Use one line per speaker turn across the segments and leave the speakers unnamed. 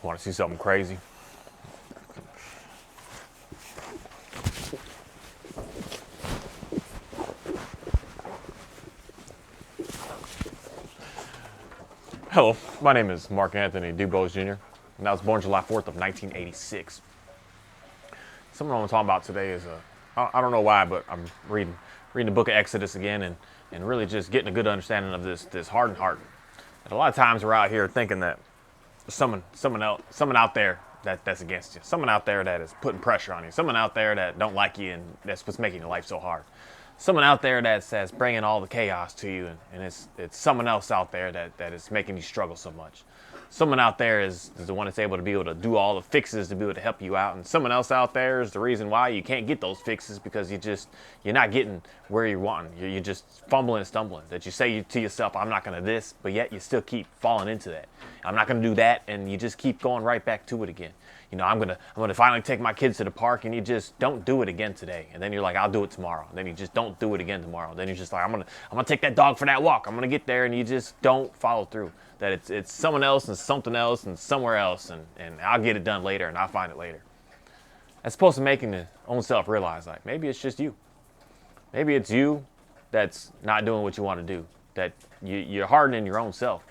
Want to see something crazy? Hello, my name is Mark Anthony Dubose Jr., and I was born July 4th of 1986. Something I want to talk about today is, I don't know why, but I'm reading the book of Exodus again and really just getting a good understanding of this hardened heart. And a lot of times we're out here thinking that someone out there that's against you, someone out there that is putting pressure on you, someone out there that don't like you and that's what's making your life so hard. Someone out there that's bringing all the chaos to you, and it's someone else out there that is making you struggle so much. Someone out there is the one that's able to be able to do all the fixes to be able to help you out, and someone else out there is the reason why you can't get those fixes because you're not getting where you're wanting. You're just fumbling and stumbling. That you say to yourself, I'm not going to this, but yet you still keep falling into that. I'm not going to do that, and you just keep going right back to it again. You know, I'm gonna finally take my kids to the park, and you just don't do it again today. And then you're like, I'll do it tomorrow. And then you just don't do it again tomorrow. Then you're just like, I'm gonna take that dog for that walk. I'm gonna get there, and you just don't follow through. That it's someone else and something else and somewhere else, and I'll get it done later, and I'll find it later. As opposed to making the own self realize, like, maybe it's just you. Maybe it's you that's not doing what you want to do. That you're hardening your own self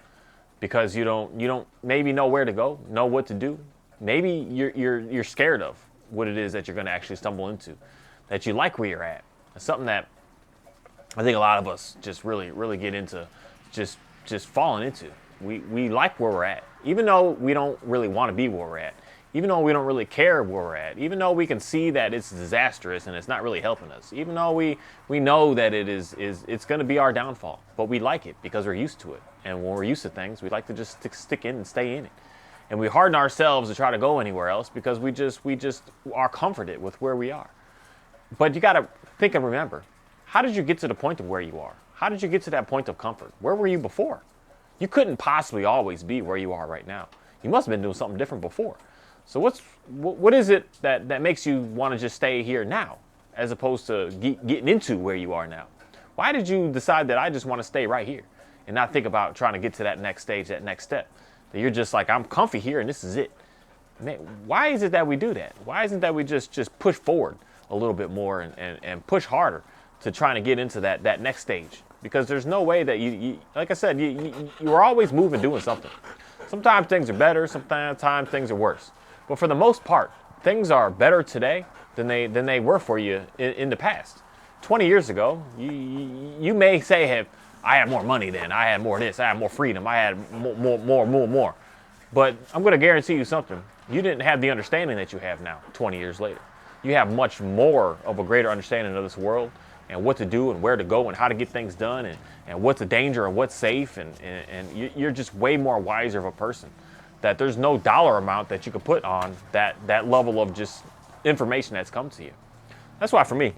because you don't maybe know where to go, know what to do. Maybe you're scared of what it is that you're going to actually stumble into, that you like where you're at. It's something that I think a lot of us just really get into, just falling into. We like where we're at, even though we don't really want to be where we're at, even though we don't really care where we're at, even though we can see that it's disastrous and it's not really helping us, even though we know that it's going to be our downfall, but we like it because we're used to it. And when we're used to things, we like to just stick in and stay in it. And we harden ourselves to try to go anywhere else because we just are comforted with where we are. But you got to think and remember, how did you get to the point of where you are? How did you get to that point of comfort? Where were you before? You couldn't possibly always be where you are right now. You must have been doing something different before. So what is it that makes you want to just stay here now as opposed to getting into where you are now? Why did you decide that I just want to stay right here and not think about trying to get to that next stage, that next step? That you're just like, I'm comfy here and this is it. Man, why is it that we do that? Why isn't that we just push forward a little bit more and push harder to trying to get into that next stage? Because there's no way that you like I said, you are always moving, doing something. Sometimes things are better, sometimes things are worse. But for the most part, things are better today than they were for you in the past. 20 years ago, you may say, hey, I had more money then. I had more of this. I had more freedom. I had more. But I'm going to guarantee you something. You didn't have the understanding that you have now, 20 years later. You have much more of a greater understanding of this world and what to do and where to go and how to get things done and what's a danger and what's safe. And you're just way more wiser of a person. That there's no dollar amount that you could put on that level of just information that's come to you. That's why for me,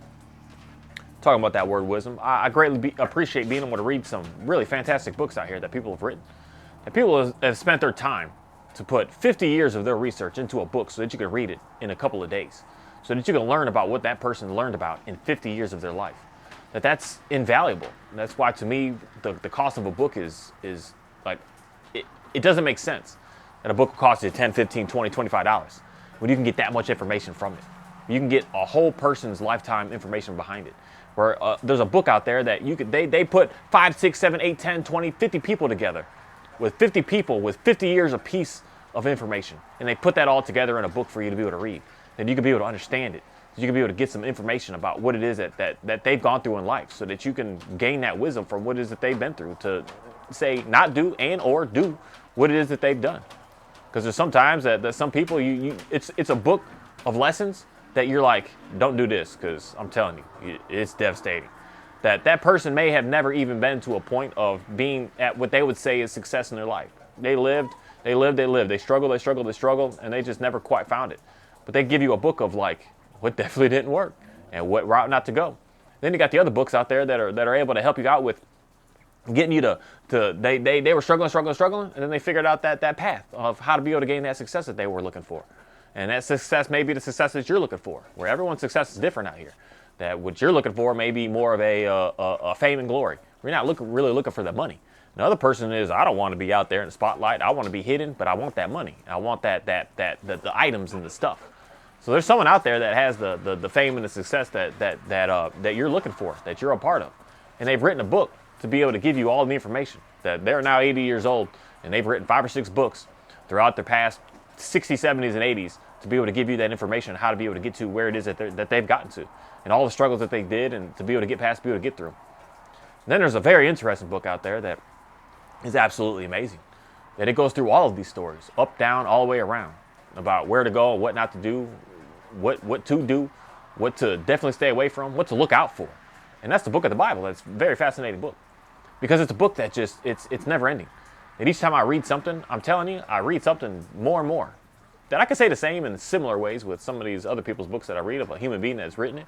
talking about that word wisdom, I greatly appreciate being able to read some really fantastic books out here that people have written. And people have spent their time to put 50 years of their research into a book so that you can read it in a couple of days. So that you can learn about what that person learned about in 50 years of their life. That's invaluable. And that's why to me, the cost of a book is like, it doesn't make sense that a book will cost you $10, $15, $20, $25 when you can get that much information from it. You can get a whole person's lifetime information behind it. Where there's a book out there that they put 5, 6, 7, 8, 10, 20, 50 people together with 50 people with 50 years a piece of information. And they put that all together in a book for you to be able to read. And you can be able to understand it. So you can be able to get some information about what it is that they've gone through in life so that you can gain that wisdom from what it is that they've been through to say not do and or do what it is that they've done. Because there's sometimes that some people, it's a book of lessons that you're like, don't do this, because I'm telling you, it's devastating. That person may have never even been to a point of being at what they would say is success in their life. They lived. They struggled, and they just never quite found it. But they give you a book of like, what definitely didn't work, and what route not to go. Then you got the other books out there that are able to help you out with getting you to they were struggling, and then they figured out that path of how to be able to gain that success that they were looking for. And that success may be the success that you're looking for, where everyone's success is different out here. That what you're looking for may be more of a fame and glory. We're not really looking for the money. Another person is, I don't want to be out there in the spotlight. I want to be hidden, but I want that money. I want the items and the stuff. So there's someone out there that has the fame and the success that you're looking for, that you're a part of. And they've written a book to be able to give you all the information. That they're now 80 years old, and they've written 5 or 6 books throughout their past 60s, 70s, and 80s to be able to give you that information on how to be able to get to where it is that they've gotten to, and all the struggles that they did, and to be able to get past, be able to get through. And then there's a very interesting book out there that is absolutely amazing. That it goes through all of these stories, up, down, all the way around, about where to go, what not to do, what to do, what to definitely stay away from, what to look out for. And that's the book of the Bible. That's a very fascinating book, because it's a book that just, it's never ending. And each time I read something, I'm telling you, I read something more and more. That I can say the same in similar ways with some of these other people's books that I read of a human being that's written it.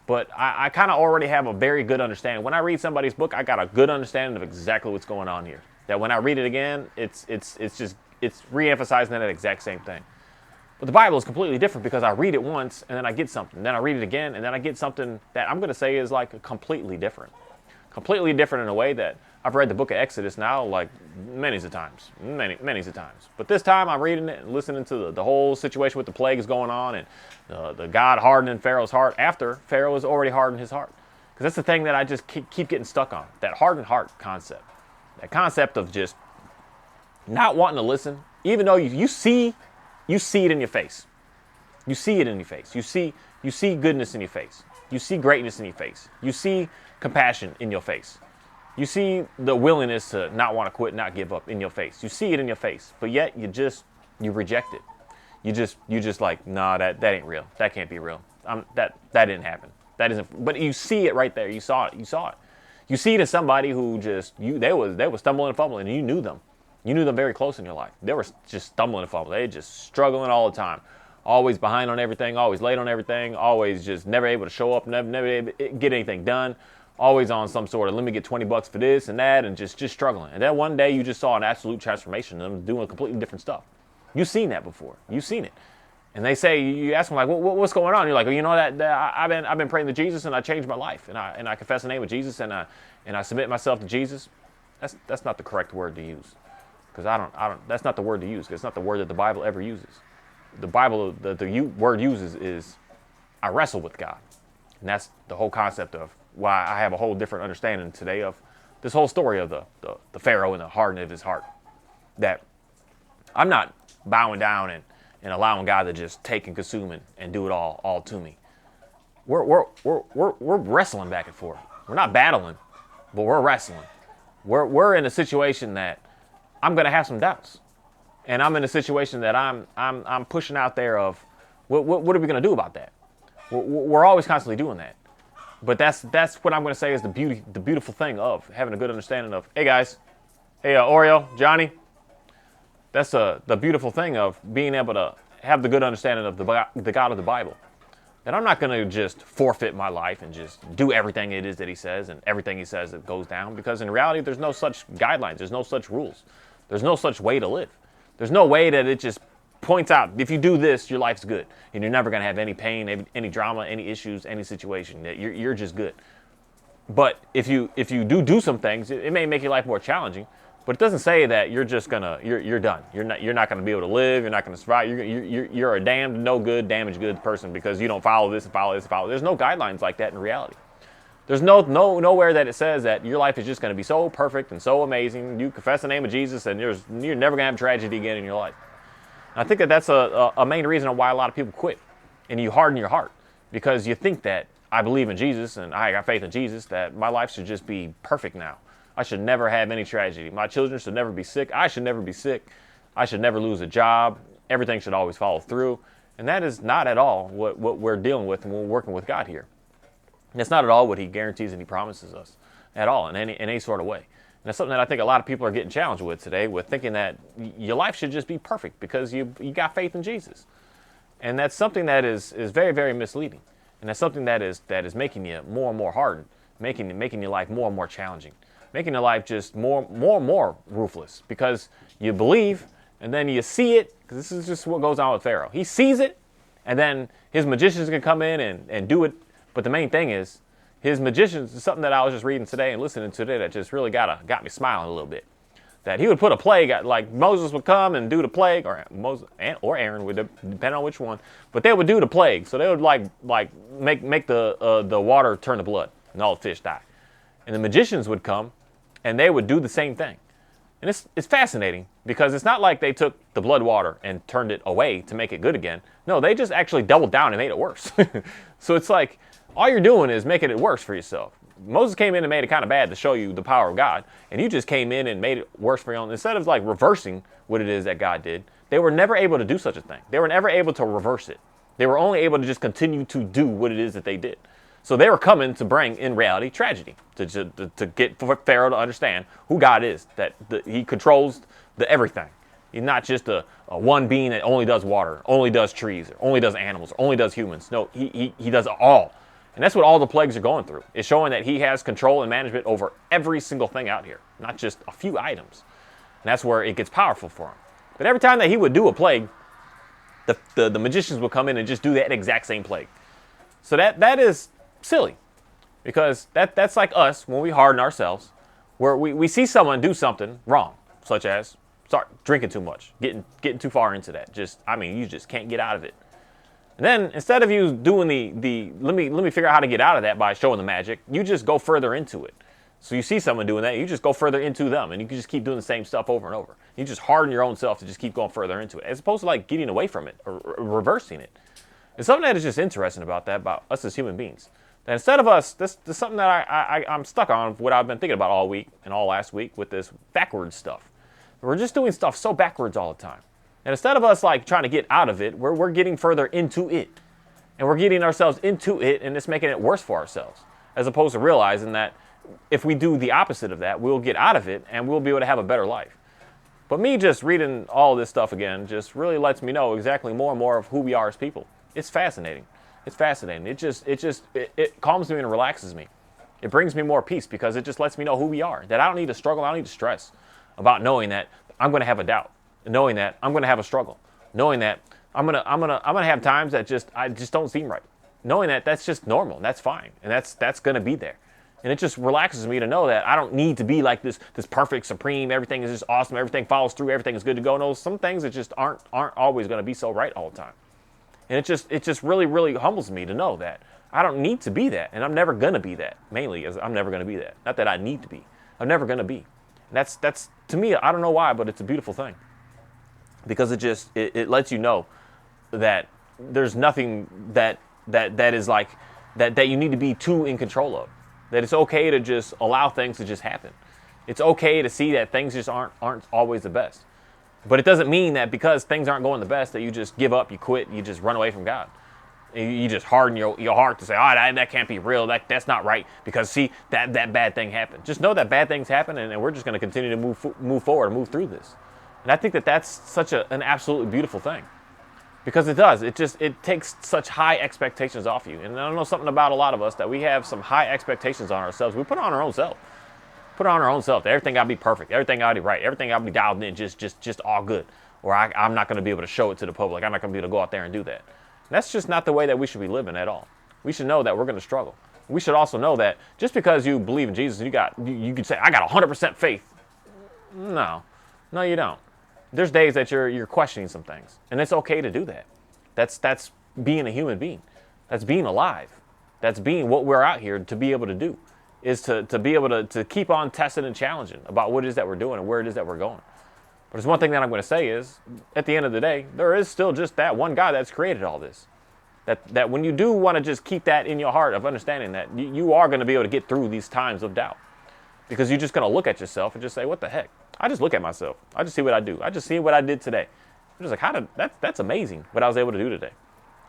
But I kind of already have a very good understanding. When I read somebody's book, I got a good understanding of exactly what's going on here. That when I read it again, it's re-emphasizing that exact same thing. But the Bible is completely different, because I read it once and then I get something. Then I read it again and then I get something that I'm going to say is like completely different. Completely different in a way that I've read the book of Exodus now like many a times. But this time I'm reading it and listening to the whole situation with the plagues going on, and the God hardening Pharaoh's heart after Pharaoh has already hardened his heart. Because that's the thing that I just keep getting stuck on, that hardened heart concept. That concept of just not wanting to listen, even though you see it in your face. You see it in your face. You see goodness in your face. You see greatness in your face. You see compassion in your face. You see the willingness to not want to quit, not give up in your face. You see it in your face, but yet you reject it. You just like, nah, that ain't real. That can't be real. That didn't happen. That isn't. But you see it right there. You saw it. You see it in somebody who they were stumbling and fumbling, and you knew them. You knew them very close in your life. They were just stumbling and fumbling. They were just struggling all the time. Always behind on everything, always late on everything, always just never able to show up, never able to get anything done. Always on some sort of, let me get $20 for this and that, and just struggling. And then one day you just saw an absolute transformation in them doing completely different stuff. You've seen that before. You've seen it. And they say, you ask them like, what's going on? You're like, well, you know that I've been praying to Jesus, and I changed my life, and I confess the name of Jesus, and I submit myself to Jesus. That's not the correct word to use, because that's not the word to use. It's not the word that the Bible ever uses. The Bible, the word uses is, I wrestle with God. And that's the whole concept of why I have a whole different understanding today of this whole story of the Pharaoh and the hardening of his heart. That I'm not bowing down and allowing God to just take and consume and do it all to me. We're wrestling back and forth. We're not battling, but we're wrestling. We're in a situation that I'm going to have some doubts. And I'm in a situation that I'm pushing out there of, what are we going to do about that? We're always constantly doing that. But that's what I'm going to say is the beautiful thing of having a good understanding of, hey guys, hey Oreo, Johnny, that's the beautiful thing of being able to have the good understanding of the God of the Bible. That I'm not going to just forfeit my life and just do everything it is that he says and everything he says that goes down, because in reality there's no such guidelines, there's no such rules, there's no such way to live. There's no way that it just points out, if you do this, your life's good. And you're never going to have any pain, any drama, any issues, any situation. You're just good. But if you do some things, it may make your life more challenging. But it doesn't say that you're just you're done. You're not gonna be able to live. You're not gonna survive. You're a damned no good, damaged goods person because you don't follow this and follow this and follow. There's no guidelines like that in reality. There's nowhere that it says that your life is just gonna be so perfect and so amazing. You confess the name of Jesus and you're never gonna have tragedy again in your life. And I think that's a main reason why a lot of people quit, and you harden your heart because you think that I believe in Jesus and I got faith in Jesus, that my life should just be perfect now. I should never have any tragedy. My children should never be sick. I should never be sick. I should never lose a job. Everything should always follow through. And that is not at all what we're dealing with when we're working with God here. And that's not at all what he guarantees and he promises us at all in any sort of way. And that's something that I think a lot of people are getting challenged with today, with thinking that your life should just be perfect because you got faith in Jesus. And that's something that is very, very misleading. And that's something that is making you more and more hardened, making your life more and more challenging, making your life just more and more ruthless because you believe and then you see it, because this is just what goes on with Pharaoh. He sees it, and then his magicians can come in and do it. But the main thing is, his magicians is something that I was just reading today and listening to today that just really got me smiling a little bit. that he would put a plague, like Moses would come and do the plague, or Moses or Aaron, would depend on which one, but they would do the plague. So they would like make the water turn to blood and all the fish die. And the magicians would come and they would do the same thing. And it's fascinating because it's not like they took the blood water and turned it away to make it good again. No, they just actually doubled down and made it worse. So it's like all you're doing is making it worse for yourself. Moses came in and made it kind of bad to show you the power of God, and you just came in and made it worse for your own. Instead of like reversing what it is that God did, they were never able to do such a thing. They were never able to reverse it. They were only able to just continue to do what it is that they did. So they were coming to bring, in reality, tragedy, to get Pharaoh to understand who God is, that he controls the everything. He's not just a one being that only does water, only does trees, or only does animals, or only does humans. No, he does all. And that's what all the plagues are going through. It's showing that he has control and management over every single thing out here, not just a few items. And that's where it gets powerful for him. But every time that he would do a plague, the magicians would come in and just do that exact same plague. So that is silly, because that's like us when we harden ourselves, where we see someone do something wrong, such as start drinking too much, getting too far into that. You just can't get out of it. And then instead of you doing the let me figure out how to get out of that by showing the magic, you just go further into it. So you see someone doing that, you just go further into them, and you can just keep doing the same stuff over and over. You just harden your own self to just keep going further into it, as opposed to like getting away from it or reversing it. There's something that is just interesting about that, about us as human beings. That instead of us, this is something that I'm stuck on, what I've been thinking about all week and all last week with this backwards stuff. We're just doing stuff so backwards all the time. And instead of us like trying to get out of it, we're getting further into it. And we're getting ourselves into it, and it's making it worse for ourselves. As opposed to realizing that if we do the opposite of that, we'll get out of it and we'll be able to have a better life. But me just reading all this stuff again just really lets me know exactly more and more of who we are as people. It's fascinating. It's fascinating. It calms me and relaxes me. It brings me more peace because it just lets me know who we are. That I don't need to struggle. I don't need to stress about knowing that I'm going to have a doubt, knowing that I'm going to have a struggle, knowing that I'm gonna have times that I just don't seem right, knowing that that's just normal and that's fine and that's going to be there. And it just relaxes me to know that I don't need to be like this perfect, supreme, everything is just awesome, everything follows through, everything is good to go. No, some things that just aren't always going to be so right all the time. And it just really, really humbles me to know that I don't need to be that, and I'm never going to be that. Mainly, as I'm never going to be that. Not that I need to be. I'm never going to be. And that's to me, I don't know why, but it's a beautiful thing. Because it lets you know that there's nothing that is like that you need to be too in control of. That it's okay to just allow things to just happen. It's okay to see that things just aren't always the best. But it doesn't mean that because things aren't going the best that you just give up, you quit, you just run away from God. You just harden your heart to say, that can't be real, that's not right, because see, that bad thing happened. Just know that bad things happen, and we're just going to continue to move forward and move through this. And I think that's such an absolutely beautiful thing. Because it does. It takes such high expectations off you. And I don't know something about a lot of us that we have some high expectations on ourselves. We put on our own self. Put on our own self. Everything got to be perfect. Everything got to be right. Everything got to be dialed in, just all good. Or I'm not going to be able to show it to the public. I'm not going to be able to go out there and do that. And that's just not the way that we should be living at all. We should know that we're going to struggle. We should also know that just because you believe in Jesus, you could say, I got 100% faith. No, you don't. There's days that you're questioning some things, and it's okay to do that. That's being a human being. That's being alive. That's being what we're out here to be able to do, is to be able to keep on testing and challenging about what it is that we're doing and where it is that we're going. But there's one thing that I'm going to say is, at the end of the day, there is still just that one God that's created all this. That when you do want to just keep that in your heart of understanding that you are going to be able to get through these times of doubt. Because you're just going to look at yourself and just say, what the heck? I just look at myself. I just see what I do. I just see what I did today. I'm just like, that's amazing what I was able to do today.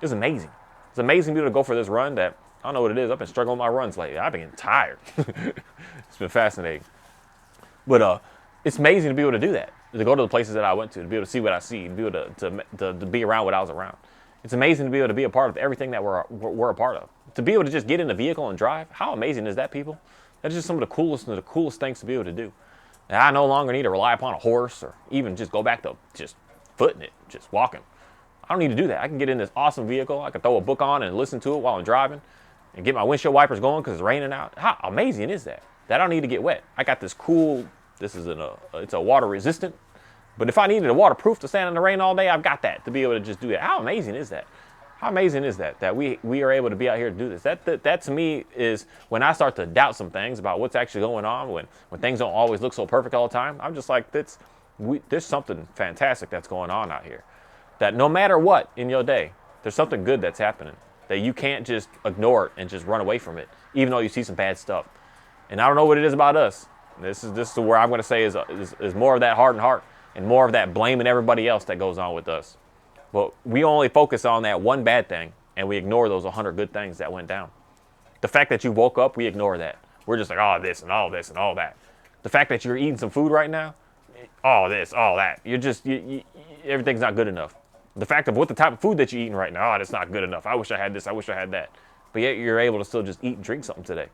It's amazing. It's amazing to be able to go for this run that, I don't know what it is. I've been struggling with my runs lately. I've been getting tired. It's been fascinating. But it's amazing to be able to do that. To go to the places that I went to be able to see what I see, to be able to be around what I was around. It's amazing to be able to be a part of everything that we're a part of. To be able to just get in a vehicle and drive, how amazing is that, people? That's just some of the coolest things to be able to do. And I no longer need to rely upon a horse or even just go back to just footing it, just walking. I don't need to do that. I can get in this awesome vehicle. I can throw a book on and listen to it while I'm driving and get my windshield wipers going because it's raining out. How amazing is that? That I don't need to get wet. I got this cool This is it's a water resistant. But if I needed a waterproof to stand in the rain all day, I've got that to be able to just do that. How amazing is that? How amazing is that? That we are able to be out here to do this. That to me is when I start to doubt some things about what's actually going on, when things don't always look so perfect all the time. I'm just like, there's something fantastic that's going on out here. That no matter what in your day, there's something good that's happening. That you can't just ignore it and just run away from it, even though you see some bad stuff. And I don't know what it is about us. This is where I'm going to say is more of that hardened heart and more of that blaming everybody else that goes on with us. But we only focus on that one bad thing, and we ignore those 100 good things that went down. The fact that you woke up, we ignore that. We're just like, oh, this and all this and all that. The fact that you're eating some food right now, all this, all that. Everything's not good enough. The fact of what the type of food that you're eating right now, oh, that's not good enough. I wish I had this, I wish I had that. But yet you're able to still just eat and drink something today.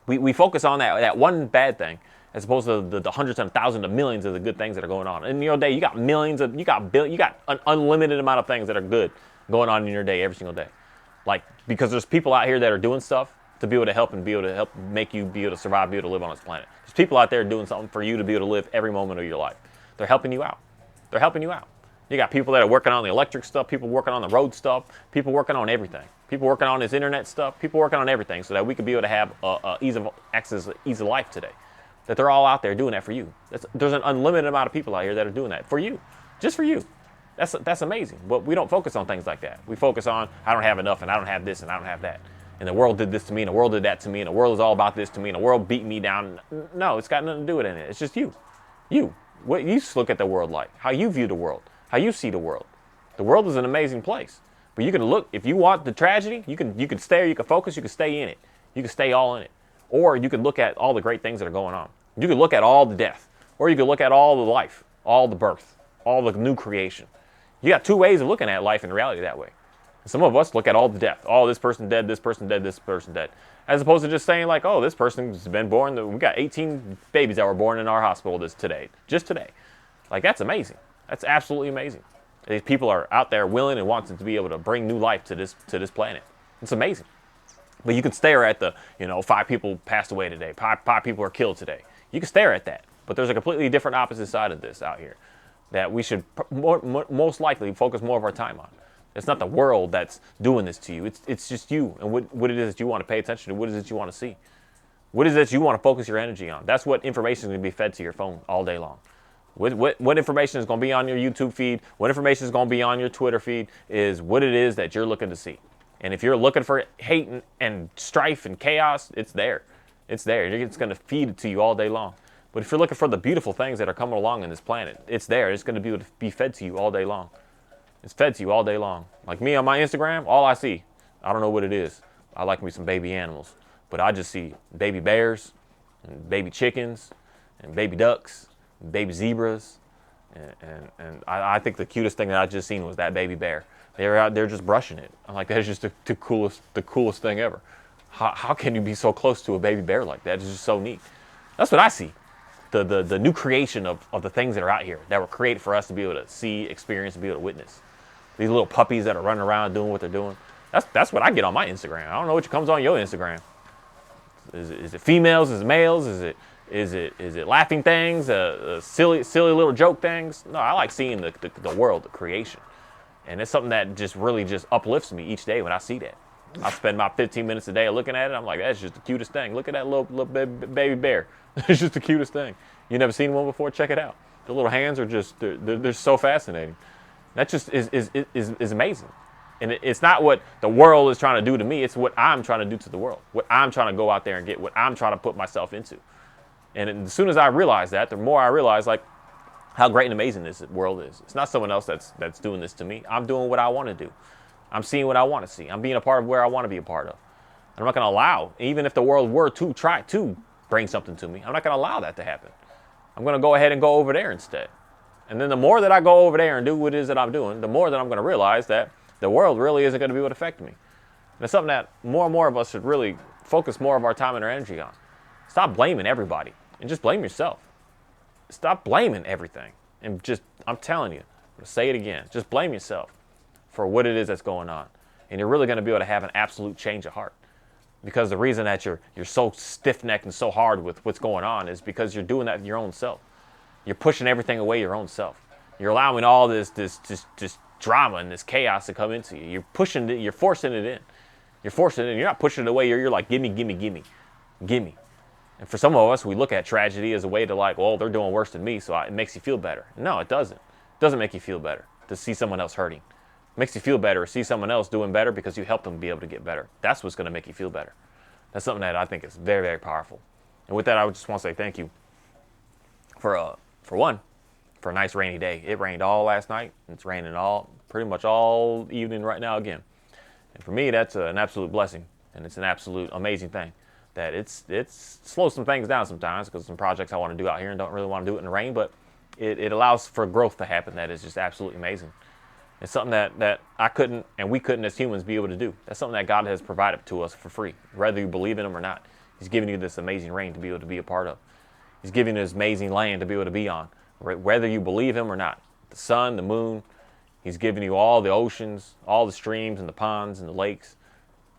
We focus on that one bad thing as opposed to the hundreds and thousands of millions of the good things that are going on. In your day, you got you got an unlimited amount of things that are good going on in your day every single day. Like, because there's people out here that are doing stuff to be able to help make you be able to survive, be able to live on this planet. There's people out there doing something for you to be able to live every moment of your life. They're helping you out. They're helping you out. You got people that are working on the electric stuff, people working on the road stuff, people working on everything. People working on this internet stuff, people working on everything so that we can be able to have ease of life today. That they're all out there doing that for you. There's an unlimited amount of people out here that are doing that for you, just for you. That's amazing. But we don't focus on things like that. We focus on, I don't have enough, and I don't have this, and I don't have that. And the world did this to me, and the world did that to me, and the world is all about this to me, and the world beat me down. No, it's got nothing to do with it. It's just you. You. What you look at the world like, how you view the world, how you see the world. The world is an amazing place. But you can look, if you want the tragedy, you can stay, you can focus, you can stay in it. You can stay all in it. Or you can look at all the great things that are going on. You can look at all the death. Or you can look at all the life, all the birth, all the new creation. You got two ways of looking at life and reality that way. Some of us look at all the death. Oh, this person dead, this person dead, this person dead. As opposed to just saying like, oh, this person's been born. We got 18 babies that were born in our hospital just today. Like, that's amazing. That's absolutely amazing. These people are out there willing and wanting to be able to bring new life to this planet. It's amazing. But you can stare at 5 people passed away today. Five people are killed today. You can stare at that. But there's a completely different opposite side of this out here that we should most likely focus more of our time on. It's not the world that's doing this to you. It's just you and what it is that you want to pay attention to. What is it you want to see? What is it that you want to focus your energy on? That's what information is going to be fed to your phone all day long. What information is going to be on your YouTube feed, what information is going to be on your Twitter feed is what it is that you're looking to see. And if you're looking for hate and strife and chaos, it's there. It's there. It's going to feed it to you all day long. But if you're looking for the beautiful things that are coming along in this planet, it's there. It's going to be fed to you all day long. It's fed to you all day long. Like me on my Instagram, all I see, I don't know what it is. I like me some baby animals. But I just see baby bears and baby chickens and baby ducks, baby zebras, and I think the cutest thing that I just seen was that baby bear. They were out there just brushing it. I'm like, that's just the coolest thing ever. How can you be so close to a baby bear like that? It's just so neat. That's what I see. The new creation of the things that are out here that were created for us to be able to see, experience, and be able to witness. These little puppies that are running around doing what they're doing. That's what I get on my Instagram. I don't know what comes on your Instagram. Is it females? Is it males? Is it laughing things? Silly little joke things? No, I like seeing the world, the creation. And it's something that just really just uplifts me each day when I see that. I spend about 15 minutes a day looking at it. I'm like, that's just the cutest thing. Look at that little baby bear. It's just the cutest thing. You never seen one before? Check it out. The little hands are just, they're so fascinating. That just is amazing. And it's not what the world is trying to do to me. It's what I'm trying to do to the world. What I'm trying to go out there and get. What I'm trying to put myself into. And as soon as I realize that, the more I realize like how great and amazing this world is. It's not someone else that's doing this to me. I'm doing what I want to do. I'm seeing what I want to see. I'm being a part of where I want to be a part of. I'm not going to allow, even if the world were to try to bring something to me, I'm not going to allow that to happen. I'm going to go ahead and go over there instead. And then the more that I go over there and do what it is that I'm doing, the more that I'm going to realize that the world really isn't going to be what affect me. And it's something that more and more of us should really focus more of our time and our energy on. Stop blaming everybody and just blame yourself. Stop blaming everything. And just, I'm telling you, I'm going to say it again, just blame yourself for what it is that's going on. And you're really going to be able to have an absolute change of heart. Because the reason that you're so stiff-necked and so hard with what's going on is because you're doing that in your own self. You're pushing everything away your own self. You're allowing all this drama and this chaos to come into you. You're pushing it, you're forcing it in. You're forcing it in. You're not pushing it away. You're like, gimme, gimme, gimme, gimme. And for some of us, we look at tragedy as a way to like, well, they're doing worse than me, so it makes you feel better. No, it doesn't. It doesn't make you feel better to see someone else hurting. It makes you feel better to see someone else doing better because you helped them be able to get better. That's what's going to make you feel better. That's something that I think is very, very powerful. And with that, I would just want to say thank you for a nice rainy day. It rained all last night. It's raining pretty much all evening right now again. And for me, that's an absolute blessing, and it's an absolute amazing thing. That it's slows some things down sometimes because some projects I want to do out here and don't really want to do it in the rain, but it allows for growth to happen that is just absolutely amazing. It's something that I couldn't and we couldn't as humans be able to do. That's something that God has provided to us for free, whether you believe in Him or not. He's giving you this amazing rain to be able to be a part of. He's giving you this amazing land to be able to be on, whether you believe Him or not. The sun, the moon, He's giving you all the oceans, all the streams and the ponds and the lakes,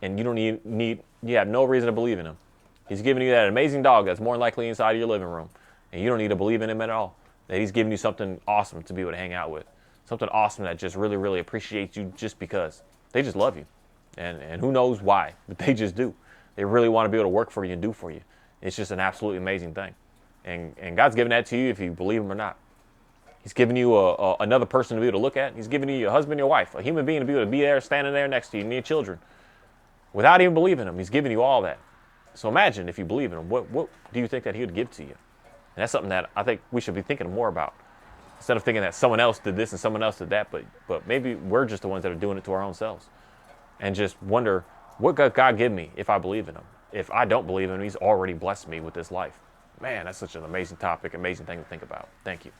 and you don't you have no reason to believe in Him. He's giving you that amazing dog that's more than likely inside of your living room, and you don't need to believe in Him at all. That He's giving you something awesome to be able to hang out with, something awesome that just really, really appreciates you just because. They just love you, and who knows why, but they just do. They really want to be able to work for you and do for you. It's just an absolutely amazing thing, and God's giving that to you if you believe Him or not. He's giving you another person to be able to look at. He's giving you your husband, your wife, a human being to be able to be there, standing there next to you, and your children. Without even believing Him, He's giving you all that. So imagine if you believe in Him, what do you think that He would give to you? And that's something that I think we should be thinking more about. Instead of thinking that someone else did this and someone else did that, but maybe we're just the ones that are doing it to our own selves. And just wonder, what could God give me if I believe in Him? If I don't believe in Him, He's already blessed me with this life. Man, that's such an amazing topic, amazing thing to think about. Thank you.